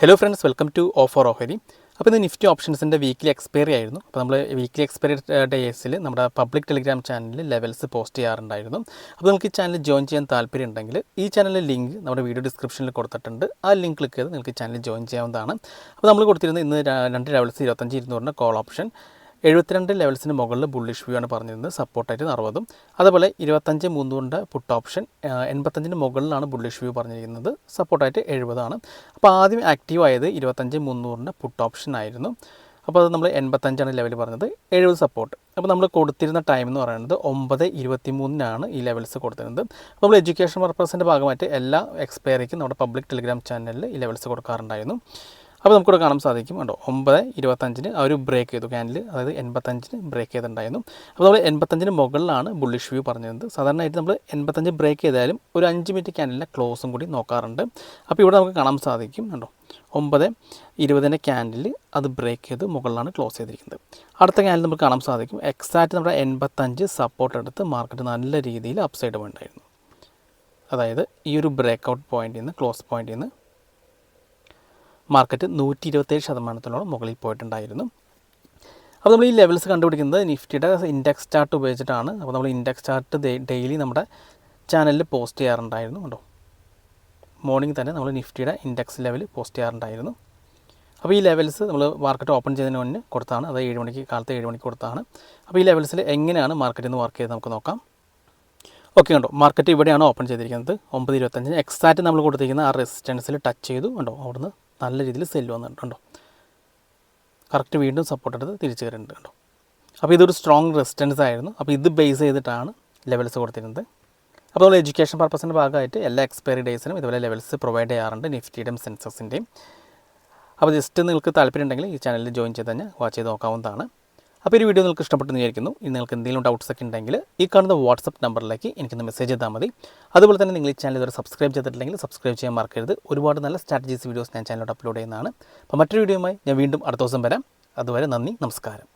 Hello friends, welcome to offer ഓഹരി. അപ്പോൾ ഇത് നിഫ്റ്റി ഓപ്ഷൻസിൻ്റെ വീക്ക്ലി എക്സ്പയറി ആയിരുന്നു. അപ്പോൾ നമ്മൾ വീക്ക്ലി എക്സ്പയറി ഡേയ്സിൽ നമ്മുടെ പബ്ലിക് ടെലിഗ്രാം ചാനലിൽ ലെവൽസ് പോസ്റ്റ് ചെയ്യാറുണ്ടായിരുന്നു. അപ്പോൾ നിങ്ങൾക്ക് ഈ ചാനൽ ജോയിൻ ചെയ്യാൻ താല്പര്യം ഉണ്ടെങ്കിൽ ഈ ചാനലിലെ ലിങ്ക് നമ്മുടെ വീഡിയോ ഡിസ്ക്രിപ്ഷനിൽ കൊടുത്തിട്ടുണ്ട്. ആ ലിങ്ക് ക്ലിക്ക് ചെയ്ത് നിങ്ങൾക്ക് ഈ ചാനൽ ജോയിൻ ചെയ്യാവുന്നതാണ്. അപ്പോൾ നമ്മൾ കൊടുത്തിരുന്നത് ഇന്ന് 2 ലെവൽസ് 25-200 കോൾ ഓപ്ഷൻ 72 ലെവൽസിന് മുകളിൽ ബുള്ളിഷ് വ്യൂ ആണ് പറഞ്ഞിരുന്നത്, സപ്പോർട്ടായിട്ട് 60. അതുപോലെ 25-300 പുട്ട് ഓപ്ഷൻ 85-ന് മുകളിലാണ് ബുള്ളിഷ് വ്യൂ പറഞ്ഞിരിക്കുന്നത്, സപ്പോർട്ടായിട്ട് 70 ആണ്. അപ്പോൾ ആദ്യം ആക്റ്റീവ് ആയത് 25-300 പുട്ട് ഓപ്ഷൻ ആയിരുന്നു. അപ്പോൾ അത് നമ്മൾ 85 ലെവൽ പറഞ്ഞത്, 70 സപ്പോർട്ട്. അപ്പോൾ നമ്മൾ കൊടുത്തിരുന്ന ടൈം എന്ന് പറയുന്നത് 9:23 ഈ ലെവൽസ് കൊടുത്തിരുന്നത്. അപ്പോൾ നമ്മൾ എഡ്യൂക്കേഷൻ പർപ്പസിൻ്റെ ഭാഗമായിട്ട് എല്ലാ എക്സ്പയറിക്കും നമ്മുടെ പബ്ലിക് ടെലിഗ്രാം ചാനലിൽ ഈ ലെവൽസ് കൊടുക്കാറുണ്ടായിരുന്നു. അപ്പോൾ നമുക്കിവിടെ കാണാൻ സാധിക്കും കണ്ടോ, 9:25 ആ ഒരു ബ്രേക്ക് ചെയ്തു ക്യാൻഡിൽ, അതായത് 85 ബ്രേക്ക് ചെയ്തിട്ടുണ്ടായിരുന്നു. അപ്പോൾ നമ്മൾ 85 മുകളിലാണ് ബുള്ളിഷ് വ്യൂ പറഞ്ഞിരുന്നത്. സാധാരണയായിട്ട് നമ്മൾ 85 ബ്രേക്ക് ചെയ്താലും ഒരു 5 മിനിറ്റ് ക്യാൻഡിലിൻ്റെ ക്ലോസും കൂടി നോക്കാറുണ്ട്. അപ്പോൾ ഇവിടെ നമുക്ക് കാണാൻ സാധിക്കും കണ്ടോ, 9:20 ക്യാൻഡിൽ അത് ബ്രേക്ക് ചെയ്ത് മുകളിലാണ് ക്ലോസ് ചെയ്തിരിക്കുന്നത്. അടുത്ത ക്യാൻഡിൽ നമുക്ക് കാണാൻ സാധിക്കും എക്സാക്റ്റ് നമ്മുടെ 85 സപ്പോർട്ട് എടുത്ത് മാർക്കറ്റ് നല്ല രീതിയിൽ അപ്സൈഡ് ഉണ്ടായിരുന്നു. അതായത് ഈ ഒരു ബ്രേക്ക് ഔട്ട് പോയിന്റിൽ നിന്ന്, ക്ലോസ് പോയിന്റിൽ നിന്ന് മാർക്കറ്റ് 127% മുകളിൽ പോയിട്ടുണ്ടായിരുന്നു. അപ്പോൾ നമ്മൾ ഈ ലെവൽസ് കണ്ടുപിടിക്കുന്നത് നിഫ്റ്റിയുടെ ഇൻഡെക്സ് ചാർട്ട് ഉപയോഗിച്ചിട്ടാണ്. അപ്പോൾ നമ്മൾ ഇൻഡെക്സ് ചാർട്ട് ഡെയിലി നമ്മുടെ ചാനലിൽ പോസ്റ്റ് ചെയ്യാറുണ്ടായിരുന്നു കണ്ടോ. മോർണിംഗ് തന്നെ നമ്മൾ നിഫ്റ്റിയുടെ ഇൻഡെക്സ് ലെവൽ പോസ്റ്റ് ചെയ്യാറുണ്ടായിരുന്നു. അപ്പോൾ ഈ ലെവൽസ് നമ്മൾ മാർക്കറ്റ് ഓപ്പൺ ചെയ്തതിന് മുന്നേ കൊടുത്താണ്, അത് 7 മണിക്ക്, കാലത്ത് 7 മണിക്ക് കൊടുത്താണ്. അപ്പോൾ ഈ ലെവൽസിൽ എങ്ങനെയാണ് മാർക്കറ്റിൽ നിന്ന് വർക്ക് ചെയ്ത് നമുക്ക് നോക്കാം. ഓക്കെ കണ്ടോ, മാർക്കറ്റ് ഇവിടെയാണ് ഓപ്പൺ ചെയ്തിരിക്കുന്നത് 9:25. എക്സാക്റ്റ് നമ്മൾ കൊടുത്തിരിക്കുന്ന ആ റെസിസ്റ്റൻസിൽ ടച്ച് ചെയ്തു കണ്ടോ, അവിടുന്ന് നല്ല രീതിയിൽ സെല്ല് വന്നിട്ടുണ്ടോ, കറക്റ്റ് വീണ്ടും സപ്പോർട്ട് എടുത്ത് തിരിച്ചു കയറുന്നുണ്ട് കണ്ടോ. അപ്പോൾ ഇതൊരു സ്ട്രോങ് റെസിസ്റ്റൻസ് ആയിരുന്നു. അപ്പോൾ ഇത് ബേസ് ചെയ്തിട്ടാണ് ലെവൽസ് കൊടുത്തിരുന്നത്. അപ്പോൾ നമ്മൾ എഡ്യൂക്കേഷൻ പർപ്പസിൻ്റെ ഭാഗമായിട്ട് എല്ലാ എക്സ്പയറി ഡേയ്സിനും ഇതുപോലെ ലെവൽസ് പ്രൊവൈഡ് ചെയ്യാറുണ്ട്, നിഫ്റ്റിയുടെയും സെൻസസിൻ്റെയും. അപ്പോൾ ജസ്റ്റ് നിങ്ങൾക്ക് താല്പര്യം ഉണ്ടെങ്കിൽ ഈ ചാനലിൽ ജോയിൻ ചെയ്ത് തന്നെ വാച്ച് ചെയ്ത് നോക്കാവുന്നതാണ്. അപ്പോൾ ഈ വീഡിയോ നിങ്ങൾക്ക് ഇഷ്ടപ്പെട്ടെന്ന് വിചാരിക്കുന്നു. ഇനി നിങ്ങൾക്ക് എന്തെങ്കിലും ഡൗട്ട്സ് ഒക്കെ ഉണ്ടെങ്കിൽ ഈ കാണുന്ന വാട്സപ്പ് നമ്പറിലേക്ക് എനിക്കൊന്ന് മെസ്സേജ് ചെയ്താൽ മതി. അതുപോലെ തന്നെ നിങ്ങൾ ഈ ചാനൽ ഇതുവരെ സബ്സ്ക്രൈബ് ചെയ്തിട്ടില്ലെങ്കിൽ സബ്സ്ക്രൈബ് ചെയ്യാൻ മറക്കരുത്. ഒരുപാട് നല്ല സ്ട്രാറ്റജീസ് വീഡിയോസ് ഞാൻ ചാനലിലോട്ട് അപ്ലോഡ് ചെയ്യുന്നതാണ്. അപ്പോൾ മറ്റൊരു വീഡിയോയുമായി ഞാൻ വീണ്ടും അടുത്ത ദിവസം വരാം. അതുവരെ നന്ദി, നമസ്കാരം.